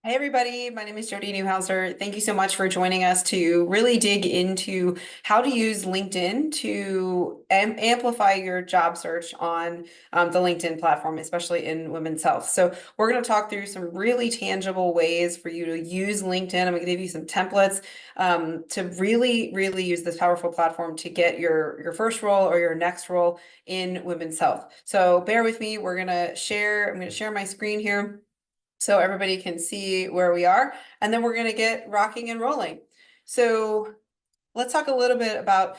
Hey everybody, my name is Jody Newhouser. Thank you so much for joining us to really dig into how to use LinkedIn to amplify your job search on the LinkedIn platform, especially in women's health. So we're going to talk through some really tangible ways for you to use LinkedIn. I'm going to give you some templates to really use this powerful platform to get your first role or your next role in women's health. So bear with me. I'm going to share my screen here so everybody can see where we are, and then we're going to get rocking and rolling. So let's talk a little bit about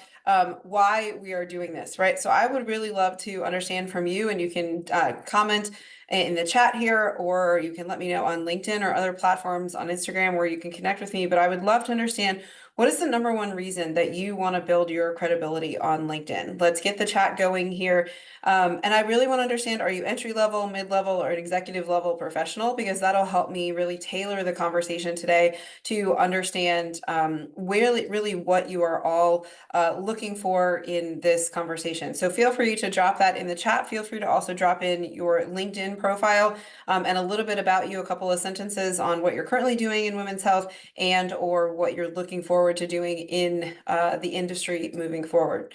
why we are doing this, right? So I would really love to understand from you, and you can comment in the chat here, or you can let me know on LinkedIn or other platforms on Instagram where you can connect with me. But I would love to understand, what is the number one reason that you want to build your credibility on LinkedIn? Let's get the chat going here. And I really want to understand, are you entry level, mid level, or an executive level professional? Because that'll help me really tailor the conversation today to understand really what you are all looking for in this conversation. So feel free to drop that in the chat. Feel free to also drop in your LinkedIn profile and a little bit about you, a couple of sentences on what you're currently doing in women's health and or what you're looking forward to doing in the industry moving forward.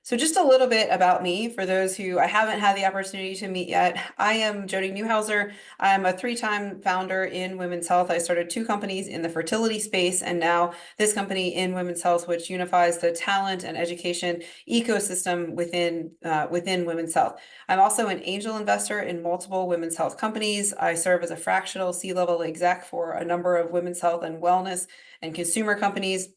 So just a little bit about me for those who I haven't had the opportunity to meet yet. I am Jody Newhouser. I'm a three-time founder in women's health. I started two companies in the fertility space and now this company in women's health, which unifies the talent and education ecosystem within women's health. I'm also an angel investor in multiple women's health companies. I serve as a fractional C-level exec for a number of women's health and wellness and consumer companies.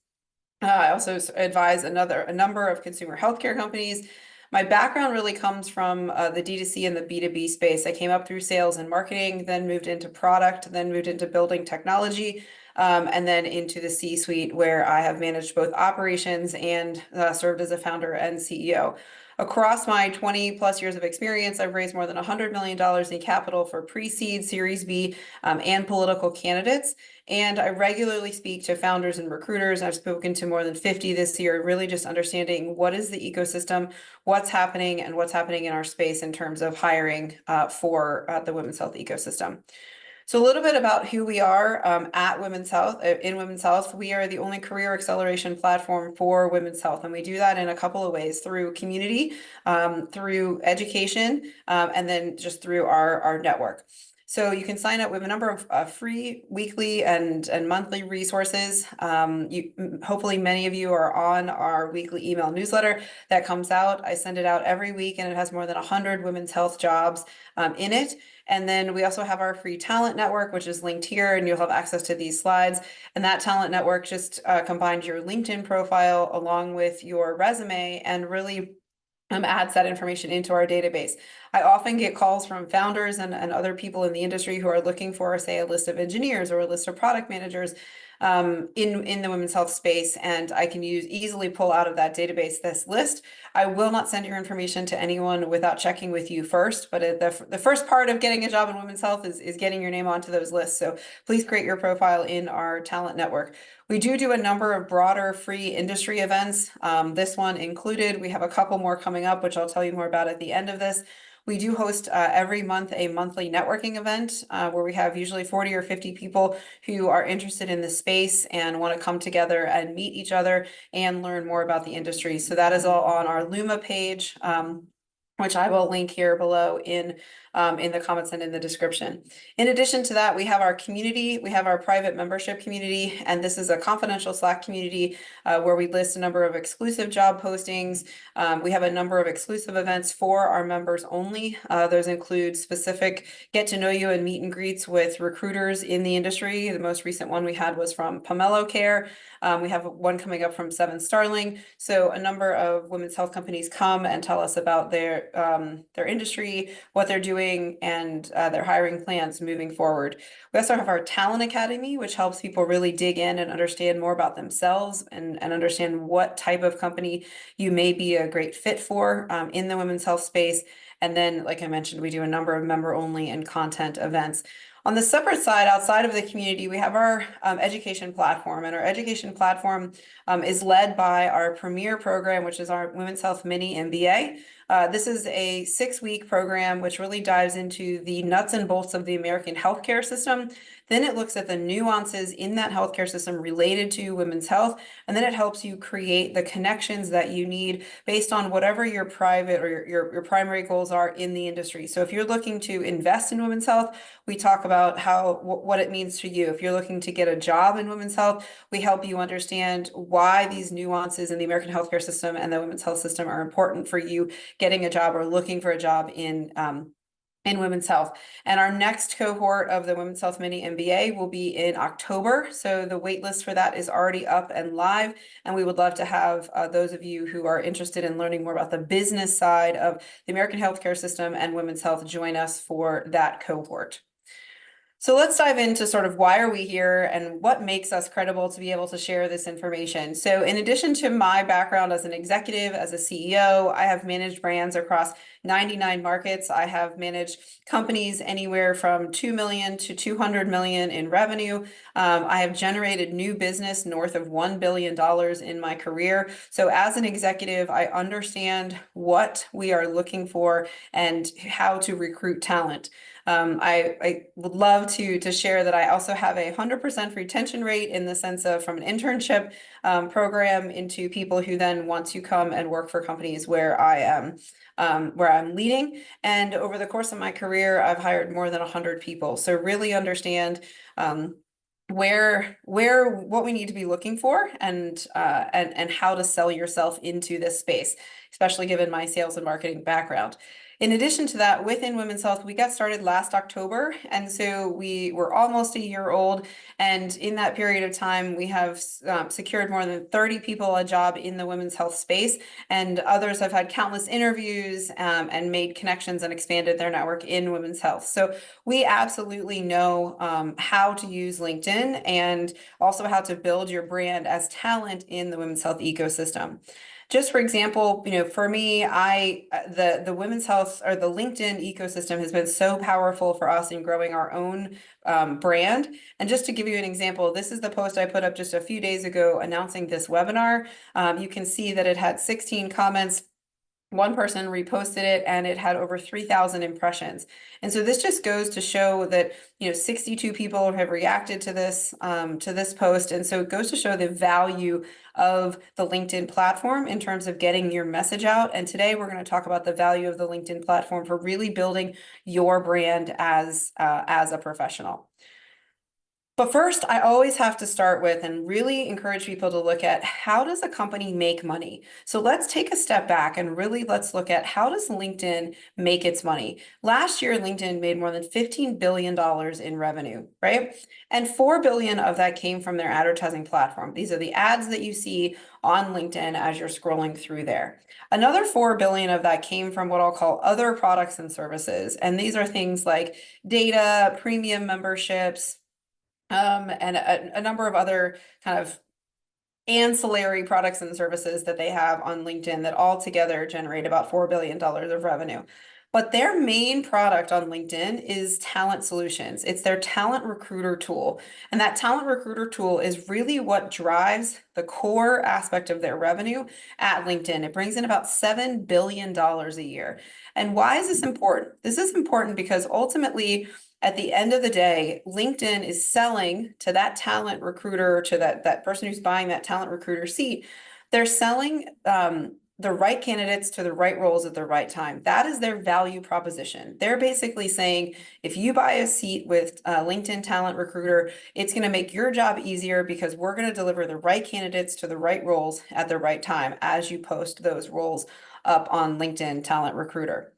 I also advise a number of consumer healthcare companies. My background really comes from the D2C and the B2B space. I came up through sales and marketing, then moved into product, then moved into building technology, and then into the C-suite where I have managed both operations and served as a founder and CEO. Across my 20 plus years of experience, I've raised more than $100 million in capital for pre-seed, Series B, and political candidates. And I regularly speak to founders and recruiters. I've spoken to more than 50 this year, really just understanding what is the ecosystem, what's happening, and what's happening in our space in terms of hiring for the women's health ecosystem. So a little bit about who we are at Women's Health. In Women's Health, we are the only career acceleration platform for women's health, and we do that in a couple of ways: through community, through education, and then just through our network. So you can sign up. We have a number of free weekly and monthly resources. Hopefully many of you are on our weekly email newsletter that comes out. I send it out every week, and it has more than 100 women's health jobs in it. And then we also have our free talent network, which is linked here, and you'll have access to these slides. And that talent network just combines your LinkedIn profile along with your resume and really adds that information into our database. I often get calls from founders and other people in the industry who are looking for, say, a list of engineers or a list of product managers in the women's health space, and I can easily pull out of that database this list. I will not send your information to anyone without checking with you first, but the first part of getting a job in women's health is getting your name onto those lists. So please create your profile in our talent network. We do a number of broader free industry events, this one included. We have a couple more coming up, which I'll tell you more about at the end of this. We do host every month a monthly networking event where we have usually 40 or 50 people who are interested in the space and want to come together and meet each other and learn more about the industry. So that is all on our Luma page, which I will link here below in the comments and in the description. In addition to that, we have our community. We have our private membership community, and this is a confidential Slack community where we list a number of exclusive job postings. We have a number of exclusive events for our members only. Those include specific get to know you and meet and greets with recruiters in the industry. The most recent one we had was from Pomelo Care. We have one coming up from Seven Starling. So a number of women's health companies come and tell us about their industry, what they're doing, and their hiring plans moving forward. We also have our Talent Academy, which helps people really dig in and understand more about themselves and understand what type of company you may be a great fit for in the women's health space. And then, like I mentioned, we do a number of member-only and content events. On the separate side, outside of the community, we have our education platform, and our education platform is led by our premier program, which is our Women's Health Mini MBA. This is a 6-week program which really dives into the nuts and bolts of the American healthcare system. Then it looks at the nuances in that healthcare system related to women's health, and then it helps you create the connections that you need based on whatever your private or your primary goals are in the industry. So if you're looking to invest in women's health, we talk about what it means to you. If you're looking to get a job in women's health, we help you understand why these nuances in the American healthcare system and the women's health system are important for you getting a job or looking for a job in women's health. And our next cohort of the Women's Health Mini MBA will be in October. So the wait list for that is already up and live. And we would love to have those of you who are interested in learning more about the business side of the American healthcare system and women's health join us for that cohort. So let's dive into sort of why are we here and what makes us credible to be able to share this information. So in addition to my background as an executive, as a CEO, I have managed brands across 99 markets. I have managed companies anywhere from 2 million to 200 million in revenue. I have generated new business north of $1 billion in my career. So as an executive, I understand what we are looking for and how to recruit talent. I would love to share that I also have a 100% retention rate in the sense of from an internship program into people who then want to come and work for companies where I'm leading. And over the course of my career, I've hired more than 100 people. So really understand what we need to be looking for and how to sell yourself into this space, especially given my sales and marketing background. In addition to that, within women's health, we got started last October, and so we were almost a year old. And in that period of time, we have secured more than 30 people a job in the women's health space, and others have had countless interviews and made connections and expanded their network in women's health. So we absolutely know how to use LinkedIn and also how to build your brand as talent in the women's health ecosystem. Just for example, for me, the women's health or the LinkedIn ecosystem has been so powerful for us in growing our own brand. And just to give you an example, this is the post I put up just a few days ago announcing this webinar. You can see that it had 16 comments. One person reposted it and it had over 3,000 impressions. And so this just goes to show that, 62 people have reacted to this post. And so it goes to show the value of the LinkedIn platform in terms of getting your message out. And today we're going to talk about the value of the LinkedIn platform for really building your brand as a professional. But first, I always have to start with and really encourage people to look at how does a company make money? So let's take a step back and really let's look at how does LinkedIn make its money? Last year, LinkedIn made more than $15 billion in revenue, right? And 4 billion of that came from their advertising platform. These are the ads that you see on LinkedIn as you're scrolling through there. Another 4 billion of that came from what I'll call other products and services. And these are things like data, premium memberships, and a number of other kind of ancillary products and services that they have on LinkedIn that all together generate about $4 billion of revenue. But their main product on LinkedIn is talent solutions. It's their talent recruiter tool. And that talent recruiter tool is really what drives the core aspect of their revenue at LinkedIn. It brings in about $7 billion a year. And why is this important? This is important because ultimately, at the end of the day, LinkedIn is selling to that talent recruiter, to that person who's buying that talent recruiter seat. They're selling the right candidates to the right roles at the right time. That is their value proposition. They're basically saying, if you buy a seat with LinkedIn Talent Recruiter, it's going to make your job easier because we're going to deliver the right candidates to the right roles at the right time as you post those roles up on LinkedIn Talent Recruiter.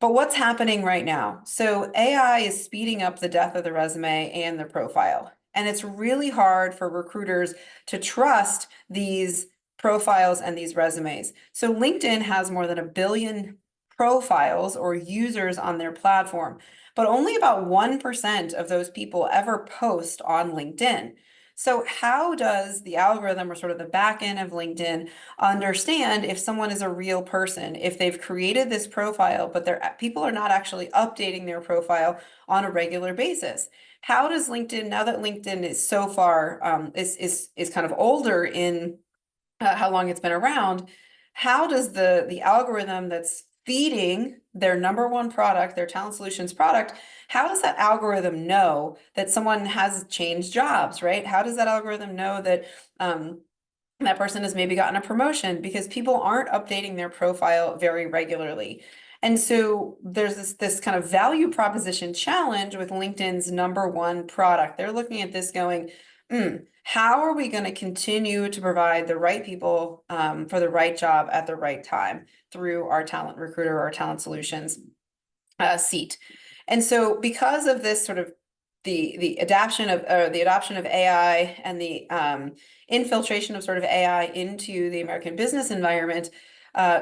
But what's happening right now? So AI is speeding up the death of the resume and the profile. And it's really hard for recruiters to trust these profiles and these resumes. So LinkedIn has more than 1 billion profiles or users on their platform, but only about 1% of those people ever post on LinkedIn. So how does the algorithm or sort of the back end of LinkedIn understand if someone is a real person, if they've created this profile, but people are not actually updating their profile on a regular basis? How does LinkedIn, now that LinkedIn is so far, is kind of older in how long it's been around, how does the algorithm that's feeding their number one product, their talent solutions product, how does that algorithm know that someone has changed jobs, right? How does that algorithm know that that person has maybe gotten a promotion? Because people aren't updating their profile very regularly. And so there's this kind of value proposition challenge with LinkedIn's number one product. They're looking at this going, how are we going to continue to provide the right people for the right job at the right time through our talent recruiter or talent solutions seat? And so because of this sort of the adoption of AI and the infiltration of sort of AI into the American business environment,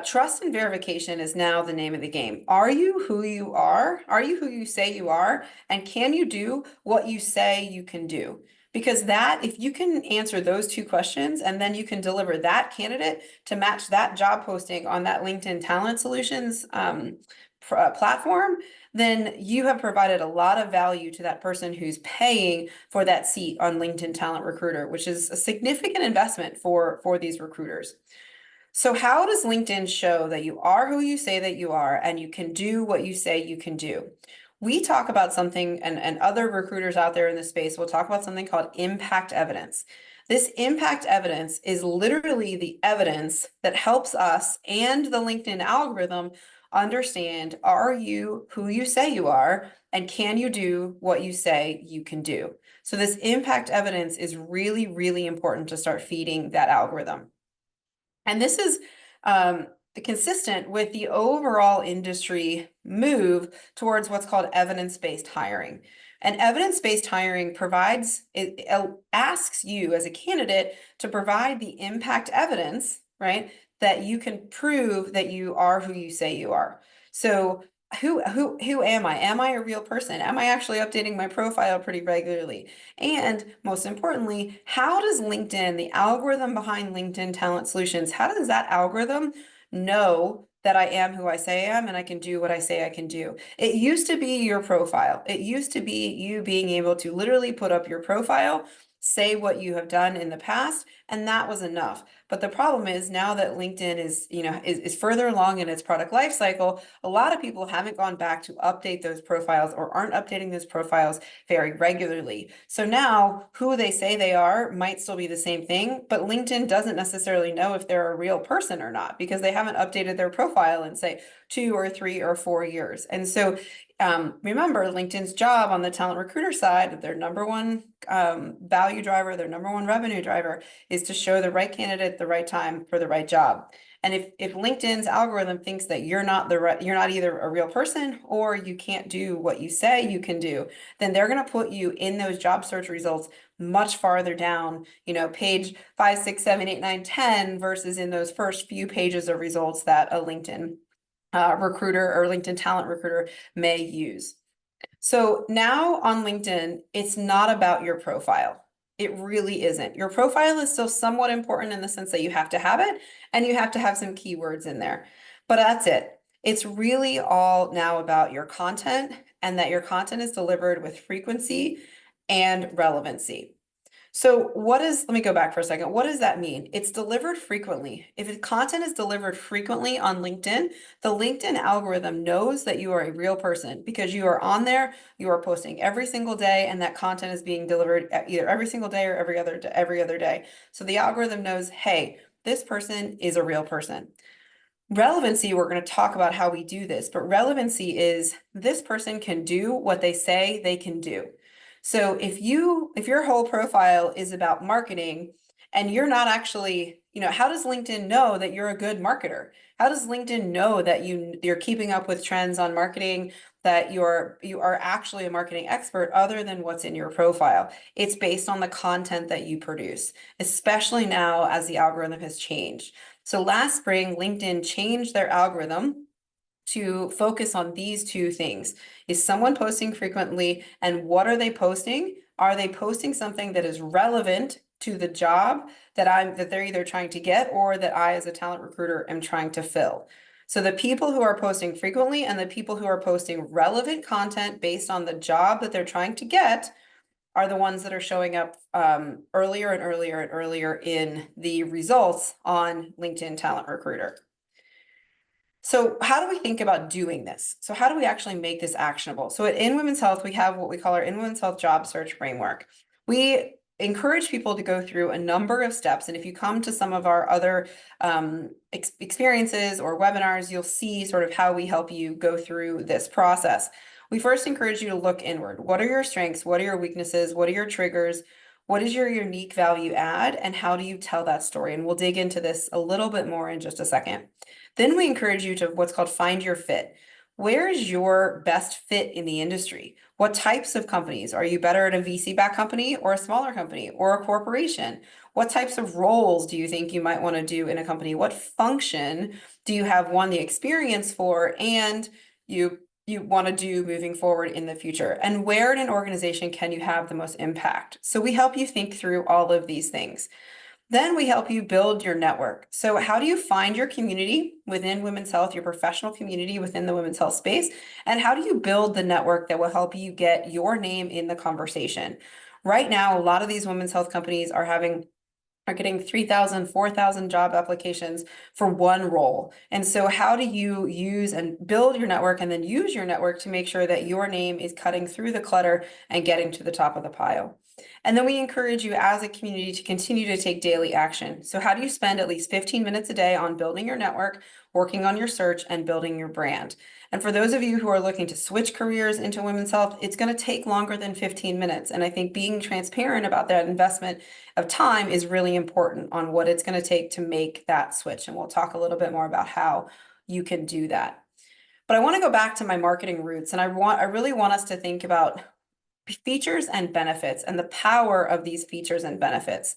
trust and verification is now the name of the game. Are you who you are? Are you who you say you are? And can you do what you say you can do? Because that, if you can answer those two questions and then you can deliver that candidate to match that job posting on that LinkedIn Talent Solutions platform, then you have provided a lot of value to that person who's paying for that seat on LinkedIn Talent Recruiter, which is a significant investment for these recruiters. So how does LinkedIn show that you are who you say that you are and you can do what you say you can do? We talk about something, and other recruiters out there in the space will talk about something called impact evidence. This impact evidence is literally the evidence that helps us and the LinkedIn algorithm understand, are you who you say you are, and can you do what you say you can do? So this impact evidence is really, really important to start feeding that algorithm. And this is consistent with the overall industry move towards what's called evidence-based hiring. And evidence-based hiring it asks you as a candidate to provide the impact evidence, right, that you can prove that you are who you say you are. So who am I? Am I a real person? Am I actually updating my profile pretty regularly? And most importantly, how does LinkedIn, the algorithm behind LinkedIn Talent Solutions, how does that algorithm know that I am who I say I am and I can do what I say I can do? It used to be your profile. It used to be you being able to literally put up your profile, say what you have done in the past, and that was enough. But the problem is now that LinkedIn is further along in its product life cycle, a lot of people haven't gone back to update those profiles or aren't updating those profiles very regularly. So now who they say they are might still be the same thing, but LinkedIn doesn't necessarily know if they're a real person or not because they haven't updated their profile in, say, 2 or 3 or 4 years. And so remember, LinkedIn's job on the talent recruiter side, their number one value driver, their number one revenue driver is to show the right candidate at the right time for the right job. And if LinkedIn's algorithm thinks that you're not either a real person or you can't do what you say you can do, then they're going to put you in those job search results much farther down, page 5, 6, 7, 8, 9, 10 versus in those first few pages of results that a LinkedIn recruiter or LinkedIn talent recruiter may use. So now on LinkedIn, it's not about your profile. It really isn't. Your profile is still somewhat important in the sense that you have to have it and you have to have some keywords in there. But that's it. It's really all now about your content and that your content is delivered with frequency and relevancy. So let me go back for a second. What does that mean? It's delivered frequently. If content is delivered frequently on LinkedIn, the LinkedIn algorithm knows that you are a real person because you are on there, you are posting every single day, and that content is being delivered either every single day or every other day. So the algorithm knows, hey, this person is a real person. Relevancy, we're going to talk about how we do this, but relevancy is this person can do what they say they can do. So if your whole profile is about marketing and you're not actually, how does LinkedIn know that you're a good marketer? How does LinkedIn know that you're keeping up with trends on marketing, that you are actually a marketing expert other than what's in your profile? It's based on the content that you produce, especially now as the algorithm has changed. So last spring, LinkedIn changed their algorithm to focus on these two things. Is someone posting frequently, and what are they posting? Are they posting something that is relevant to the job that they're either trying to get or that I as a talent recruiter am trying to fill? So the people who are posting frequently and the people who are posting relevant content based on the job that they're trying to get are the ones that are showing up earlier and earlier and earlier in the results on LinkedIn Talent Recruiter. So how do we think about doing this? So how do we actually make this actionable? So in Women's Health, we have what we call our In Women's Health Job Search Framework. We encourage people to go through a number of steps. And if you come to some of our other experiences or webinars, you'll see sort of how we help you go through this process. We first encourage you to look inward. What are your strengths? What are your weaknesses? What are your triggers? What is your unique value add? And how do you tell that story? And we'll dig into this a little bit more in just a second. Then we encourage you to what's called find your fit. Where is your best fit in the industry? What types of companies? Are you better at a VC-backed company or a smaller company or a corporation? What types of roles do you think you might want to do in a company? What function do you have the experience for and you want to do moving forward in the future? And where in an organization can you have the most impact? So we help you think through all of these things. Then we help you build your network. So how do you find your community within women's health, your professional community within the women's health space? And how do you build the network that will help you get your name in the conversation? Right now, a lot of these women's health companies are getting 3,000, 4,000 job applications for one role. And so how do you use and build your network and then use your network to make sure that your name is cutting through the clutter and getting to the top of the pile? And then we encourage you as a community to continue to take daily action. So how do you spend at least 15 minutes a day on building your network, working on your search, and building your brand? And for those of you who are looking to switch careers into women's health, it's going to take longer than 15 minutes. And I think being transparent about that investment of time is really important on what it's going to take to make that switch. And we'll talk a little bit more about how you can do that. But I want to go back to my marketing roots, and I really want us to think about features and benefits and the power of these features and benefits.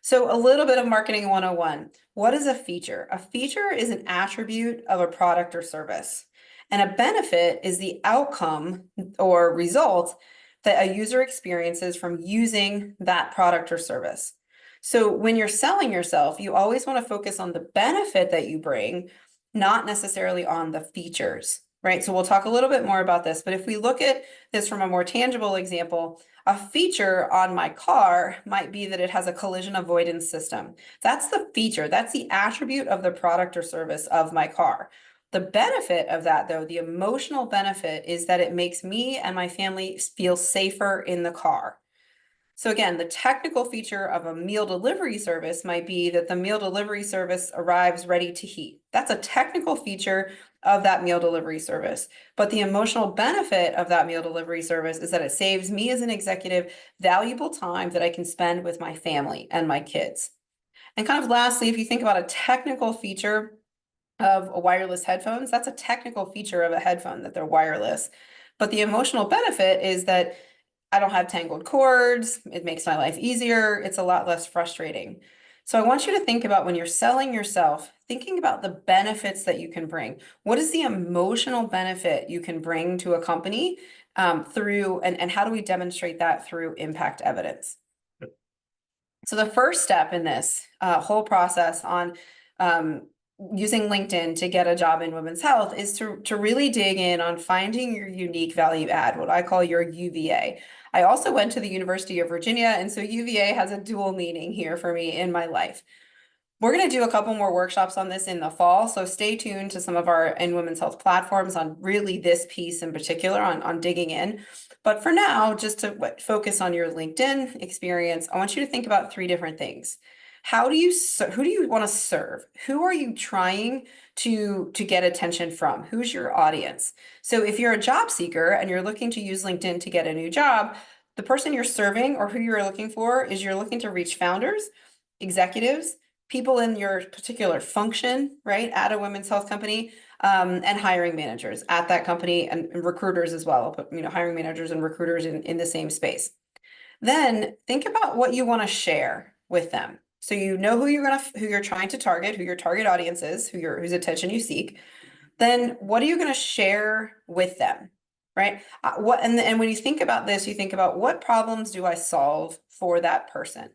So a little bit of marketing 101. What is a feature? A feature is an attribute of a product or service. And a benefit is the outcome or result that a user experiences from using that product or service. So when you're selling yourself, you always want to focus on the benefit that you bring, not necessarily on the features, right? So we'll talk a little bit more about this, but if we look at this from a more tangible example, a feature on my car might be that it has a collision avoidance system. That's the feature, that's the attribute of the product or service of my car. The benefit of that, though, the emotional benefit, is that it makes me and my family feel safer in the car. So again, the technical feature of a meal delivery service might be that the meal delivery service arrives ready to heat. That's a technical feature of that meal delivery service. But the emotional benefit of that meal delivery service is that it saves me as an executive valuable time that I can spend with my family and my kids. And kind of lastly, if you think about a technical feature of a wireless headphones, that's a technical feature of a headphone that they're wireless. But the emotional benefit is that I don't have tangled cords. It makes my life easier. It's a lot less frustrating. So I want you to think about when you're selling yourself, thinking about the benefits that you can bring. What is the emotional benefit you can bring to a company through, and how do we demonstrate that through impact evidence? So the first step in this whole process on using LinkedIn to get a job in women's health is to really dig in on finding your unique value add, what I call your UVA. I also went to the University of Virginia, and so UVA has a dual meaning here for me in my life. We're going to do a couple more workshops on this in the fall, so stay tuned to some of our in women's health platforms on really this piece in particular on digging in. But for now, just to focus on your LinkedIn experience, I want you to think about three different things. Who do you want to serve? Who are you trying to get attention from? Who's your audience? So if you're a job seeker and you're looking to use LinkedIn to get a new job, the person you're serving or who you're looking for is you're looking to reach founders, executives, people in your particular function, right, at a women's health company, and hiring managers at that company and recruiters as well. I'll put, hiring managers and recruiters in the same space. Then think about what you want to share with them. So you know who you're trying to target, who your target audience is, whose attention you seek. Then what are you going to share with them, right? And when you think about this, you think about what problems do I solve for that person?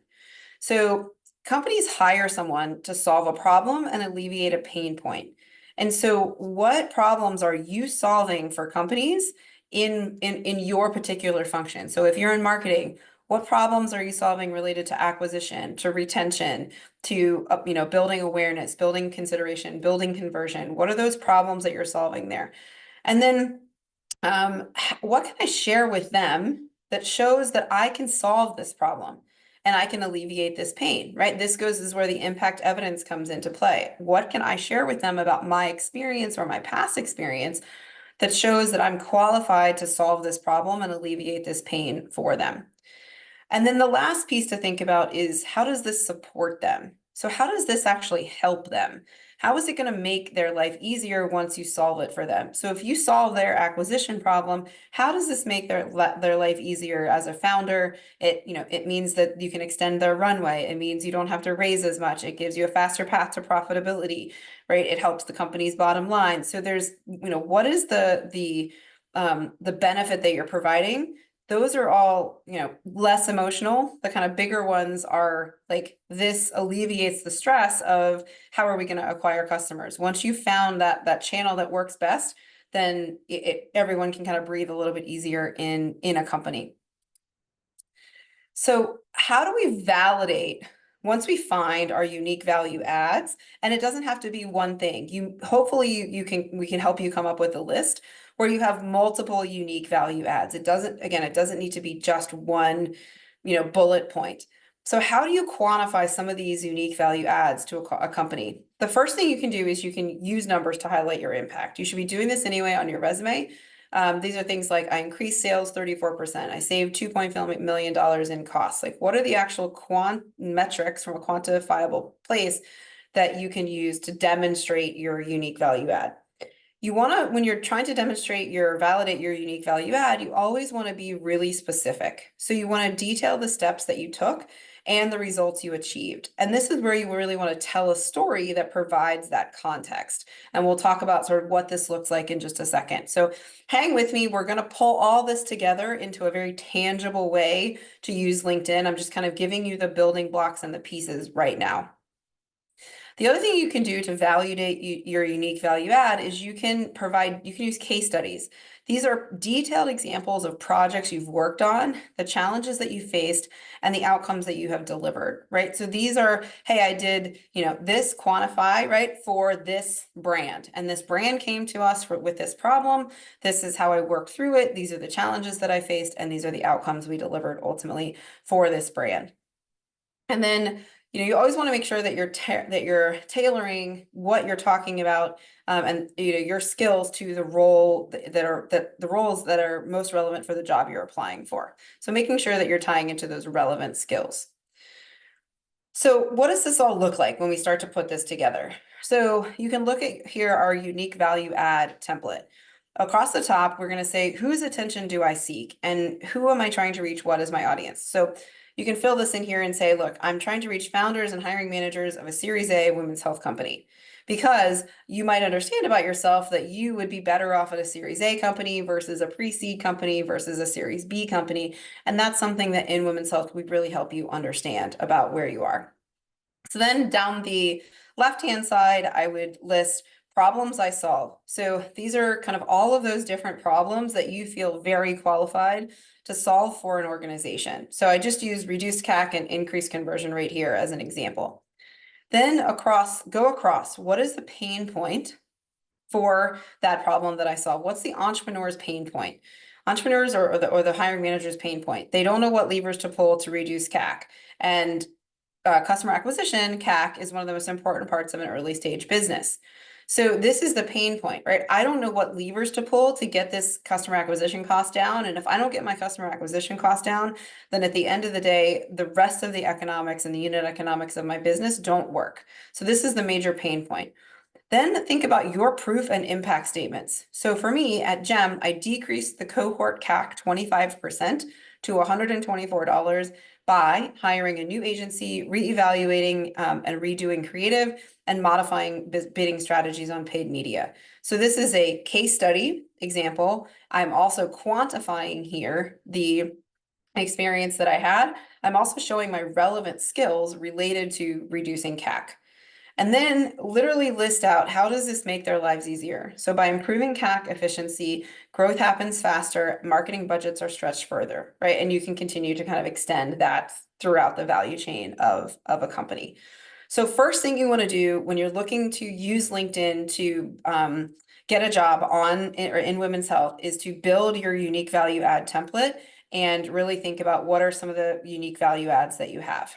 So companies hire someone to solve a problem and alleviate a pain point. And so what problems are you solving for companies in your particular function? So if you're in marketing, What problems are you solving related to acquisition, to retention, to building awareness, building consideration, building conversion? What are those problems that you're solving there? And then what can I share with them that shows that I can solve this problem and I can alleviate this pain, right? This is where the impact evidence comes into play. What can I share with them about my experience or my past experience that shows that I'm qualified to solve this problem and alleviate this pain for them? And then the last piece to think about is, how does this support them? So how does this actually help them? How is it going to make their life easier once you solve it for them? So if you solve their acquisition problem, how does this make their life easier as a founder? It means that you can extend their runway. It means you don't have to raise as much. It gives you a faster path to profitability, right? It helps the company's bottom line. So there's, what is the benefit that you're providing? Those are all, less emotional. The kind of bigger ones are like, this alleviates the stress of how are we going to acquire customers. Once you found that channel that works best, then everyone can kind of breathe a little bit easier in a company. So how do we validate once we find our unique value adds? And it doesn't have to be one thing. Hopefully we can help you come up with a list where you have multiple unique value adds. It doesn't need to be just one, bullet point. So how do you quantify some of these unique value adds to a company? The first thing you can do is you can use numbers to highlight your impact. You should be doing this anyway on your resume. These are things like, I increased sales 34%. I saved $2.5 million in costs. Like, what are the actual metrics from a quantifiable place that you can use to demonstrate your unique value add? When you're trying to validate your unique value add, you always want to be really specific. So you want to detail the steps that you took and the results you achieved. And this is where you really want to tell a story that provides that context. And we'll talk about sort of what this looks like in just a second. So hang with me. We're going to pull all this together into a very tangible way to use LinkedIn. I'm just kind of giving you the building blocks and the pieces right now. The other thing you can do to validate your unique value add is you can use case studies. These are detailed examples of projects you've worked on, the challenges that you faced, and the outcomes that you have delivered, right? So these are, hey, I did, this quantify, right, for this brand, and this brand came to us with this problem. This is how I worked through it. These are the challenges that I faced, and these are the outcomes we delivered ultimately for this brand. And then you always want to make sure that you're tailoring what you're talking about, and your skills to the roles that are most relevant for the job you're applying for. So making sure that you're tying into those relevant skills. So what does this all look like when we start to put this together? So you can look at here our unique value add template. Across the top, we're going to say, whose attention do I seek? And who am I trying to reach? What is my audience? So you can fill this in here and say, look, I'm trying to reach founders and hiring managers of a Series A women's health company, because you might understand about yourself that you would be better off at a Series A company versus a pre-seed company versus a Series B company. And that's something that in women's health, we really help you understand about where you are. So then down the left-hand side, I would list problems I solve. So these are kind of all of those different problems that you feel very qualified to solve for an organization. So I just use reduced CAC and increased conversion rate here as an example. Then go across, what is the pain point for that problem that I solve? What's the entrepreneur's pain point? Entrepreneurs or the hiring manager's pain point. They don't know what levers to pull to reduce CAC. And customer acquisition, CAC, is one of the most important parts of an early stage business. So this is the pain point, right? I don't know what levers to pull to get this customer acquisition cost down. And if I don't get my customer acquisition cost down, then at the end of the day, the rest of the economics and the unit economics of my business don't work. So this is the major pain point. Then think about your proof and impact statements. So for me at GEM, I decreased the cohort CAC 25% to $124 by hiring a new agency, reevaluating and redoing creative, and modifying bidding strategies on paid media. So this is a case study example. I'm also quantifying here the experience that I had. I'm also showing my relevant skills related to reducing CAC. And then literally list out how does this make their lives easier? So by improving CAC efficiency, growth happens faster, marketing budgets are stretched further, right? And you can continue to kind of extend that throughout the value chain of a company. So first thing you want to do when you're looking to use LinkedIn to get a job on or in women's health is to build your unique value add template and really think about what are some of the unique value adds that you have.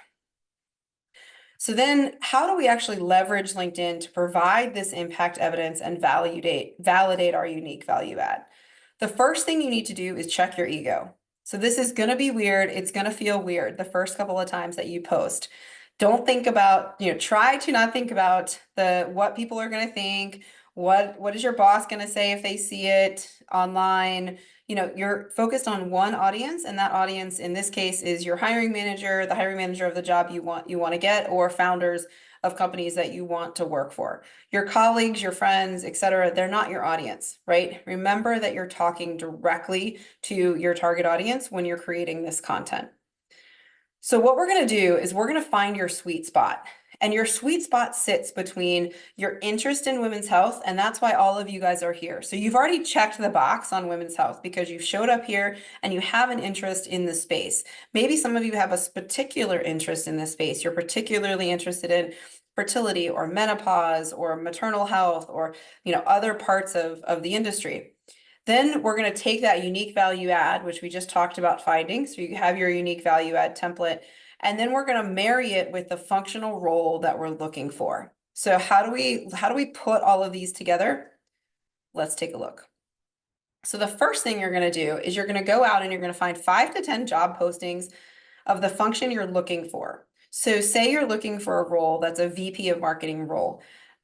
So then how do we actually leverage LinkedIn to provide this impact evidence and validate our unique value add? The first thing you need to do is check your ego. So this is going to be weird. It's going to feel weird the first couple of times that you post. Don't think about, try to not think about what people are going to think. What is your boss going to say if they see it online? You're focused on one audience, and that audience in this case is your hiring manager, the hiring manager of the job you want to get, or founders of companies that you want to work for. Your colleagues, your friends, etc., they're not your audience, right? Remember that you're talking directly to your target audience when you're creating this content. So what we're going to do is we're going to find your sweet spot. And your sweet spot sits between your interest in women's health, and that's why all of you guys are here. So you've already checked the box on women's health because you showed up here and you have an interest in the space. Maybe some of you have a particular interest in this space. You're particularly interested in fertility or menopause or maternal health or other parts of the industry. Then we're going to take that unique value add, which we just talked about finding. So you have your unique value add template, and then we're going to marry it with the functional role that we're looking for. So how do we put all of these together? Let's take a look. So the first thing you're going to do is you're going to go out and you're going to find 5 to 10 job postings of the function you're looking for. So say you're looking for a role that's a VP of marketing role.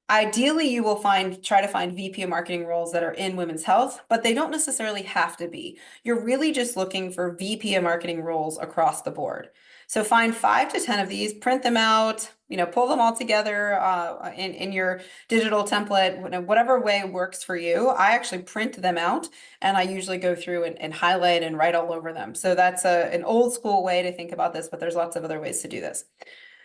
Ideally, you will try to find VP of marketing roles that are in women's health, but they don't necessarily have to be. You're really just looking for VP of marketing roles across the board. So find 5 to 10 of these, print them out, pull them all together in your digital template, whatever way works for you. I actually print them out, and I usually go through and highlight and write all over them. So that's an old school way to think about this, but there's lots of other ways to do this.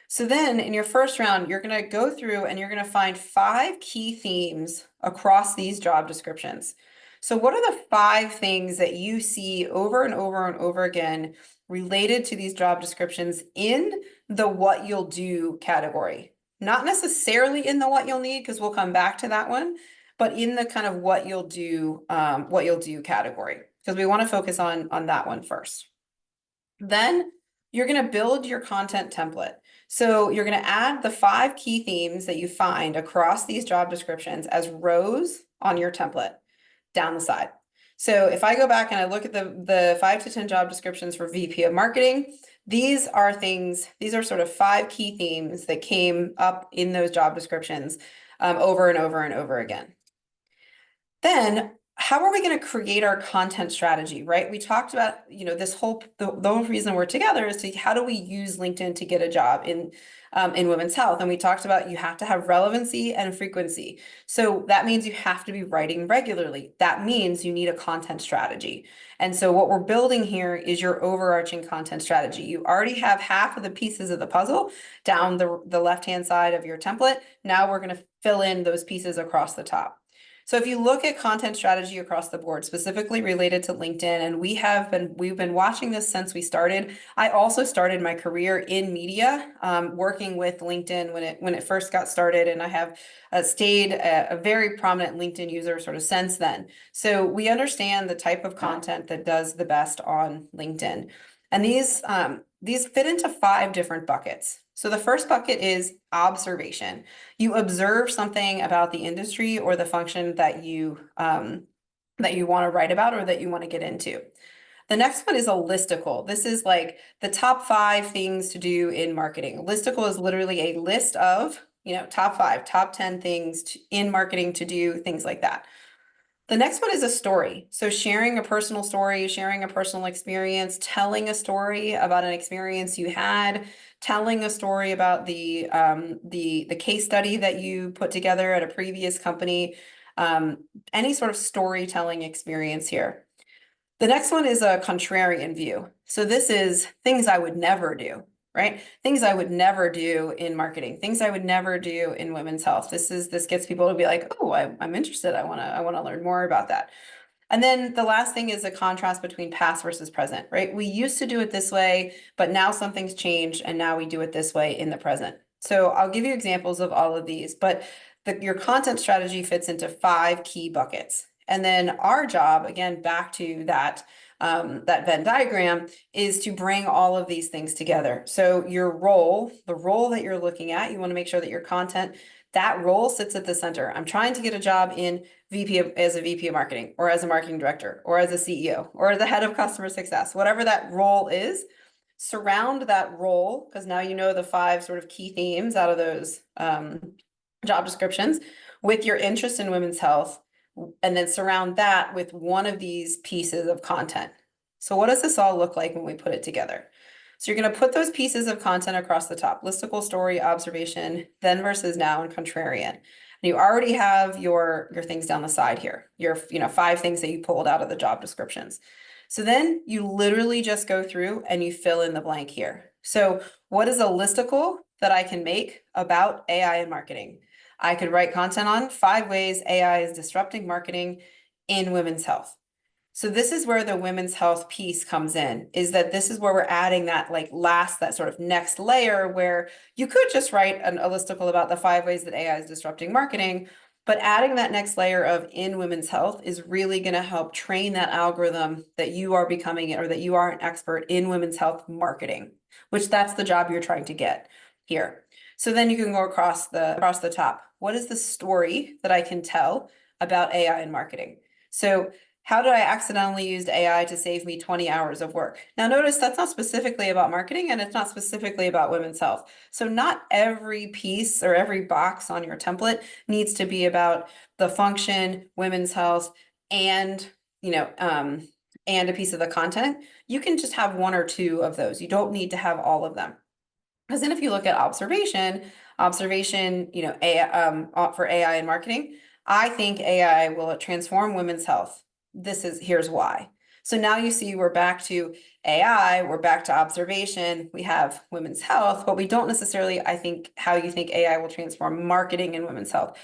So then in your first round, you're going to go through and you're going to find 5 key themes across these job descriptions. So what are the 5 things that you see over and over and over again related to these job descriptions in the what you'll do category? Not necessarily in the what you'll need, because we'll come back to that one, but in the kind of what you'll do category, because we want to focus on that one first. Then you're going to build your content template. So you're going to add the 5 key themes that you find across these job descriptions as rows on your template down the side. So if I go back and I look at the 5 to 10 job descriptions for VP of marketing, these are sort of 5 key themes that came up in those job descriptions over and over and over again. Then how are we going to create our content strategy, right? We talked about, this the whole reason we're together is to how do we use LinkedIn to get a job in women's health? And we talked about you have to have relevancy and frequency. So that means you have to be writing regularly. That means you need a content strategy. And so what we're building here is your overarching content strategy. You already have half of the pieces of the puzzle down the left-hand side of your template. Now we're going to fill in those pieces across the top. So if you look at content strategy across the board, specifically related to LinkedIn, and we've been watching this since we started. I also started my career in media, working with LinkedIn when it first got started, and I have stayed a very prominent LinkedIn user sort of since then. So we understand the type of content that does the best on LinkedIn, and these fit into 5 different buckets. So the first bucket is observation. You observe something about the industry or the function that you want to write about or that you want to get into. The next one is a listicle. This is like the top 5 things to do in marketing. A listicle is literally a list of, top 5, top 10 things in marketing to do, things like that. The next one is a story. So sharing a personal story, sharing a personal experience, telling a story about an experience you had, telling a story about the case study that you put together at a previous company, any sort of storytelling experience here. The next one is a contrarian view. So this is things I would never do. right? Things I would never do in marketing, things I would never do in women's health. This gets people to be like, oh, I'm interested. I wanna learn more about that. And then the last thing is a contrast between past versus present, right? We used to do it this way, but now something's changed and now we do it this way in the present. So I'll give you examples of all of these, but your content strategy fits into 5 key buckets. And then our job, again, back to that Venn diagram, is to bring all of these things together. So your role, the role that you're looking at, you want to make sure that your content, that role sits at the center. I'm trying to get a job in as a VP of marketing, or as a marketing director, or as a CEO, or the head of customer success, whatever that role is. Surround that role, because now you know the 5 sort of key themes out of those job descriptions, with your interest in women's health, and then surround that with one of these pieces of content. So what does this all look like when we put it together? So you're going to put those pieces of content across the top: listicle, story, observation, then versus now, and contrarian. And you already have your things down the side here, your 5 things that you pulled out of the job descriptions. So then you literally just go through and you fill in the blank here. So what is a listicle that I can make about AI and marketing? I could write content on 5 ways AI is disrupting marketing in women's health. So this is where the women's health piece comes in, is that this is where we're adding that that sort of next layer, where you could just write a listicle about the 5 ways that AI is disrupting marketing, but adding that next layer of in women's health is really going to help train that algorithm that you are becoming, or that you are an expert in women's health marketing, which that's the job you're trying to get here. So then you can go across the top. What is the story that I can tell about AI and marketing? So how did I accidentally use AI to save me 20 hours of work? Now notice that's not specifically about marketing, and it's not specifically about women's health. So not every piece or every box on your template needs to be about the function, women's health, and and a piece of the content. You can just have 1 or 2 of those. You don't need to have all of them. Because then if you look at observation, for AI and marketing, I think AI will transform women's health. Here's why. So now you see we're back to AI, we're back to observation, we have women's health, but we don't necessarily, I think, how you think AI will transform marketing in women's health.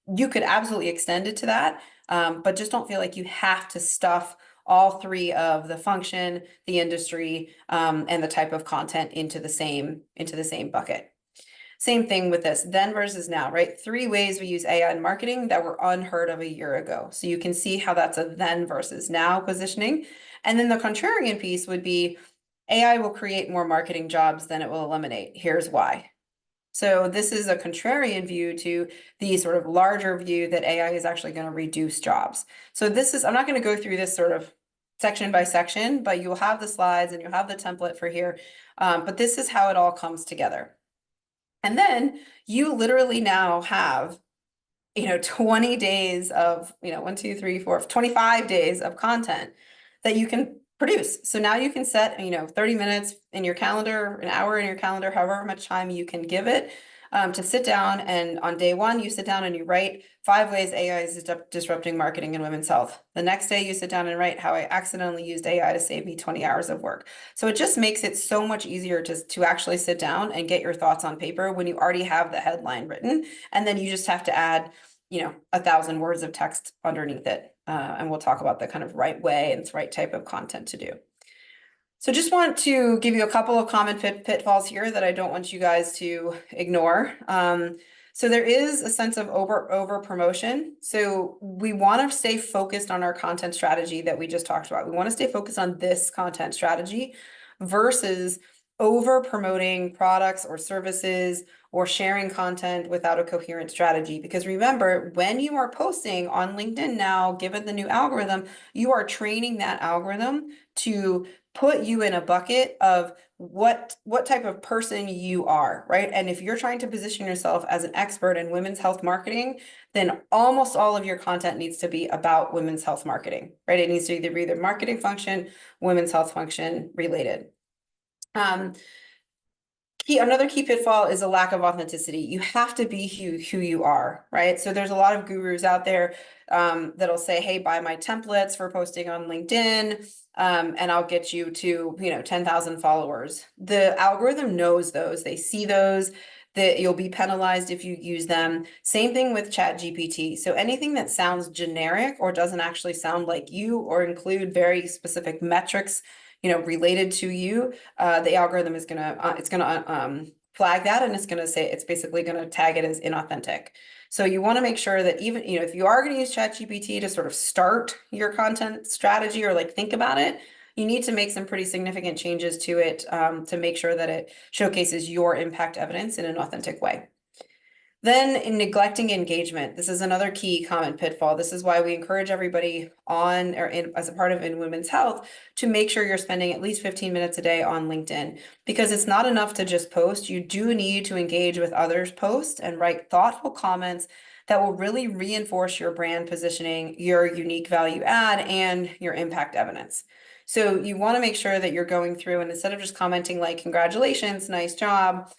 You could absolutely extend it to that, but just don't feel like you have to stuff all 3 of the function, the industry, and the type of content into the same bucket. Same thing with this, then versus now, right? 3 ways we use AI in marketing that were unheard of a year ago. So you can see how that's a then versus now positioning. And then the contrarian piece would be AI will create more marketing jobs than it will eliminate. Here's why. So this is a contrarian view to the sort of larger view that AI is actually going to reduce jobs. So I'm not going to go through this sort of section by section, but you'll have the slides and you'll have the template for here. But this is how it all comes together. And then you literally now have, 20 days of, 1, 2, 3, 4, 25 days of content that you can produce. So now you can set, 30 minutes in your calendar, an hour in your calendar, however much time you can give it, to sit down, and on day 1, you sit down and you write 5 ways AI is disrupting marketing in women's health. The next day you sit down and write how I accidentally used AI to save me 20 hours of work. So it just makes it so much easier to actually sit down and get your thoughts on paper when you already have the headline written, and then you just have to add 1,000 words of text underneath it. And we'll talk about the kind of right way and the right type of content to do. So just want to give you a couple of common pitfalls here that I don't want you guys to ignore. So there is a sense of over promotion. So we want to stay focused on our content strategy that we just talked about. We want to stay focused on this content strategy versus over promoting products or services or sharing content without a coherent strategy. Because remember, when you are posting on LinkedIn now, given the new algorithm, you are training that algorithm to put you in a bucket of what type of person you are, right? And if you're trying to position yourself as an expert in women's health marketing, then almost all of your content needs to be about women's health marketing, right? It needs to either be the marketing function, women's health function related. Another key pitfall is a lack of authenticity. You have to be who you are, right? So there's a lot of gurus out there that'll say, hey, buy my templates for posting on LinkedIn, and I'll get you to, 10,000 followers. The algorithm knows those. They see those, that you'll be penalized if you use them. Same thing with ChatGPT. So anything that sounds generic or doesn't actually sound like you or include very specific metrics, related to you, the algorithm is gonna flag that, and it's gonna say, it's basically gonna tag it as inauthentic. So you want to make sure that even, if you are going to use ChatGPT to sort of start your content strategy or like think about it, you need to make some pretty significant changes to it to make sure that it showcases your impact evidence in an authentic way. Then in neglecting engagement, this is another key common pitfall. This is why we encourage everybody on or in as a part of In Women's Health to make sure you're spending at least 15 minutes a day on LinkedIn, because it's not enough to just post. You do need to engage with others' posts and write thoughtful comments that will really reinforce your brand positioning, your unique value add, and your impact evidence. So you want to make sure that you're going through, and instead of just commenting like, congratulations, nice job,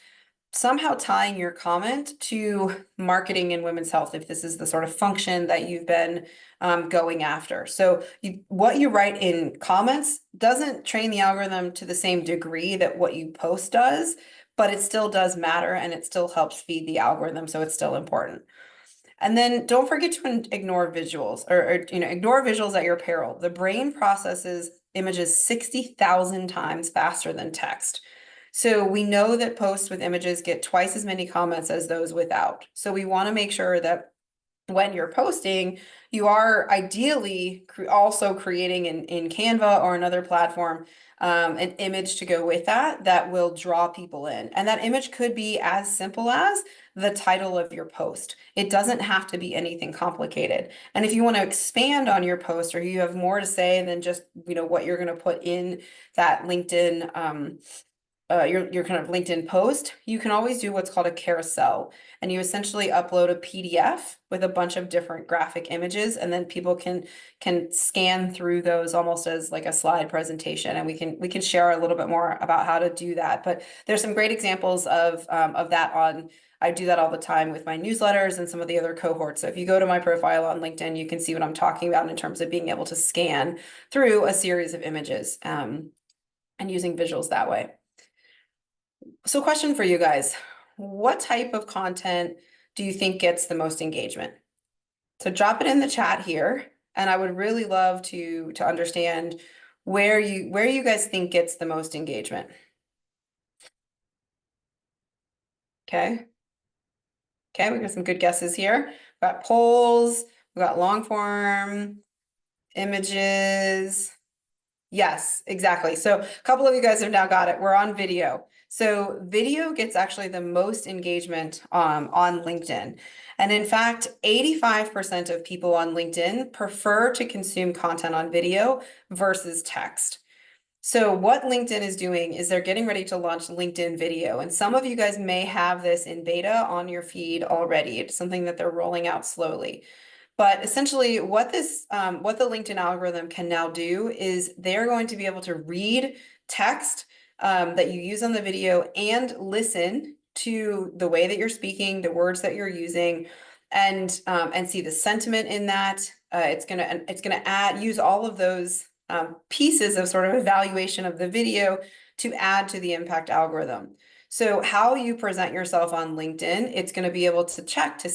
somehow tying your comment to marketing in women's health, if this is the sort of function that you've been going after. So what you write in comments doesn't train the algorithm to the same degree that what you post does, but it still does matter, and it still helps feed the algorithm, so it's still important. And then don't forget to ignore visuals, or ignore visuals at your peril. The brain processes images 60,000 times faster than text. So we know that posts with images get twice as many comments as those without. So we want to make sure that when you're posting, you are ideally also creating in Canva or another platform an image to go with that will draw people in. And that image could be as simple as the title of your post. It doesn't have to be anything complicated. And if you want to expand on your post, or you have more to say than just, what you're going to put in that LinkedIn your kind of LinkedIn post, you can always do what's called a carousel, and you essentially upload a PDF with a bunch of different graphic images, and then people can scan through those almost as like a slide presentation, and we can share a little bit more about how to do that. But there's some great examples of that on. I do that all the time with my newsletters and some of the other cohorts. So if you go to my profile on LinkedIn, you can see what I'm talking about in terms of being able to scan through a series of images and using visuals that way. So question for you guys, what type of content do you think gets the most engagement? So drop it in the chat here, and I would really love to understand where you guys think gets the most engagement. Okay. Okay, we got some good guesses here. We've got polls, we've got long form, images. Yes, exactly. So a couple of you guys have now got it. We're on video. So video gets actually the most engagement on LinkedIn. And in fact, 85% of people on LinkedIn prefer to consume content on video versus text. So what LinkedIn is doing is they're getting ready to launch LinkedIn Video. And some of you guys may have this in beta on your feed already. It's something that they're rolling out slowly. But essentially what the LinkedIn algorithm can now do is they're going to be able to read text that you use on the video and listen to the way that you're speaking, the words that you're using, and see the sentiment in that. It's gonna use all of those pieces of sort of evaluation of the video to add to the impact algorithm. So how you present yourself on LinkedIn, it's going to be able to check to,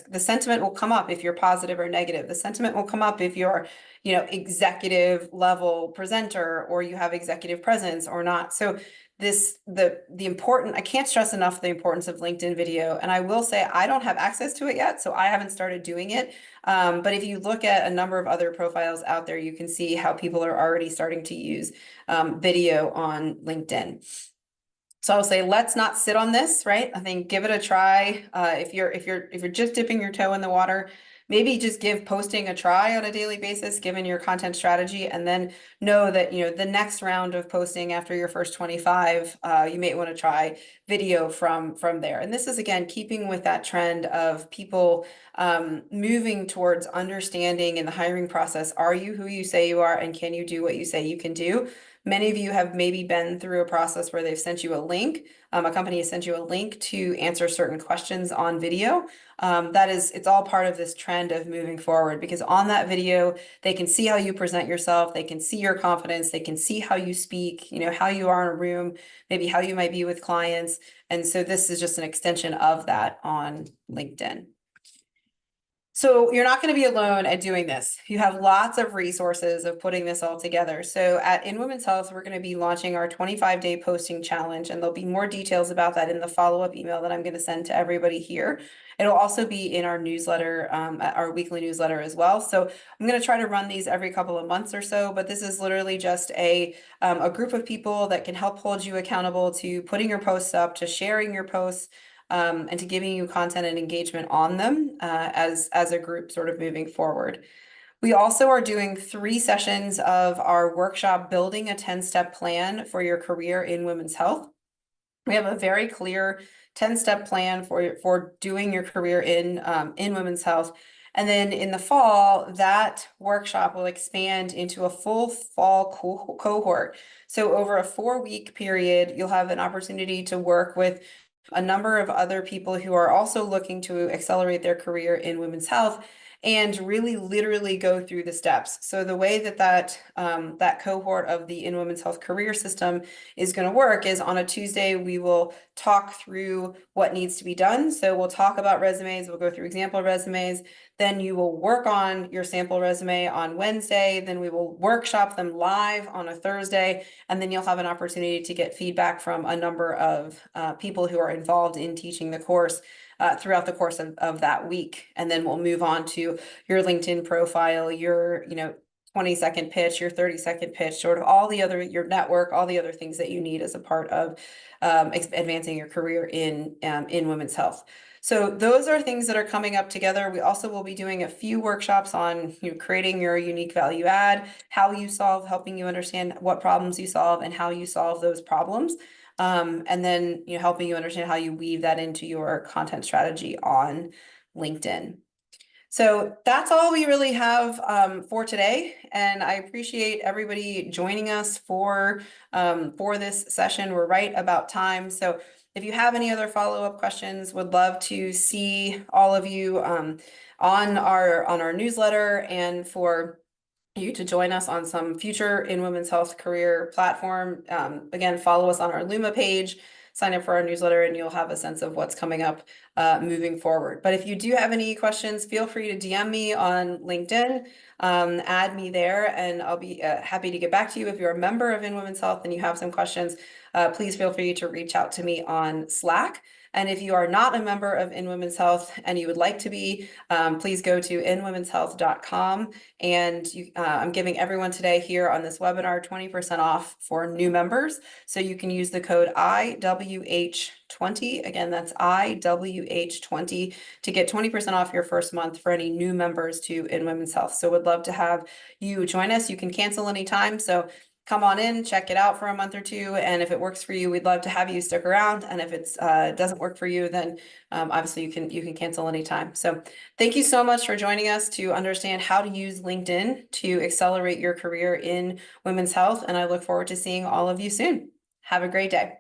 the sentiment will come up if you're positive or negative. The sentiment will come up if you're, executive level presenter, or you have executive presence or not. So I can't stress enough the importance of LinkedIn Video. And I will say I don't have access to it yet, so I haven't started doing it. But if you look at a number of other profiles out there, you can see how people are already starting to use video on LinkedIn. So I'll say, let's not sit on this, right? I think give it a try. If you're just dipping your toe in the water, maybe just give posting a try on a daily basis, given your content strategy, and then know that, the next round of posting after your first 25, you may want to try video from there. And this is, again, keeping with that trend of people moving towards understanding in the hiring process, are you who you say you are, and can you do what you say you can do? Many of you have maybe been through a process where they've sent you a link. A company has sent you a link to answer certain questions on video. It's all part of this trend of moving forward, because on that video, they can see how you present yourself, they can see your confidence, they can see how you speak, how you are in a room, maybe how you might be with clients. And so this is just an extension of that on LinkedIn. So you're not going to be alone at doing this. You have lots of resources of putting this all together. So In Women's Health, we're going to be launching our 25-day posting challenge, and there'll be more details about that in the follow-up email that I'm going to send to everybody here. It'll also be in our newsletter, our weekly newsletter as well. So I'm going to try to run these every couple of months or so, but this is literally just a group of people that can help hold you accountable to putting your posts up, to sharing your posts, and to giving you content and engagement on them as a group sort of moving forward. We also are doing 3 sessions of our workshop, Building a 10-Step Plan for Your Career in Women's Health. We have a very clear 10-step plan for doing your career in women's health. And then in the fall, that workshop will expand into a full fall cohort. So over a 4-week period, you'll have an opportunity to work with a number of other people who are also looking to accelerate their career in women's health, and really literally go through the steps. So the way that cohort of the In Women's Health career system is going to work is on a Tuesday, we will talk through what needs to be done. So we'll talk about resumes, we'll go through example resumes, then you will work on your sample resume on Wednesday, then we will workshop them live on a Thursday, and then you'll have an opportunity to get feedback from a number of people who are involved in teaching the course throughout the course of that week. And then we'll move on to your LinkedIn profile, your 20-second pitch, your 30-second pitch, sort of all the other, your network, all the other things that you need as a part of advancing your career in women's health. So those are things that are coming up together. We also will be doing a few workshops on creating your unique value add, how you solve, helping you understand what problems you solve and how you solve those problems. And then helping you understand how you weave that into your content strategy on LinkedIn. So that's all we really have for today, and I appreciate everybody joining us for this session. We're right about time, so if you have any other follow-up questions, would love to see all of you on our newsletter, and for you to join us on some future In Women's Health career platform. Again, follow us on our Luma page, sign up for our newsletter, and you'll have a sense of what's coming up moving forward. But if you do have any questions, feel free to DM me on LinkedIn, add me there, and I'll be happy to get back to you. If you're a member of In Women's Health and you have some questions, please feel free to reach out to me on Slack. And if you are not a member of In Women's Health and you would like to be, please go to inwomenshealth.com. And I'm giving everyone today here on this webinar 20% off for new members. So you can use the code IWH20. Again, that's IWH20 to get 20% off your first month for any new members to In Women's Health. So would love to have you join us. You can cancel anytime. So come on in, check it out for a month or two, and if it works for you, we'd love to have you stick around. And if it doesn't work for you, then obviously you can cancel anytime. So thank you so much for joining us to understand how to use LinkedIn to accelerate your career in women's health, and I look forward to seeing all of you soon. Have a great day.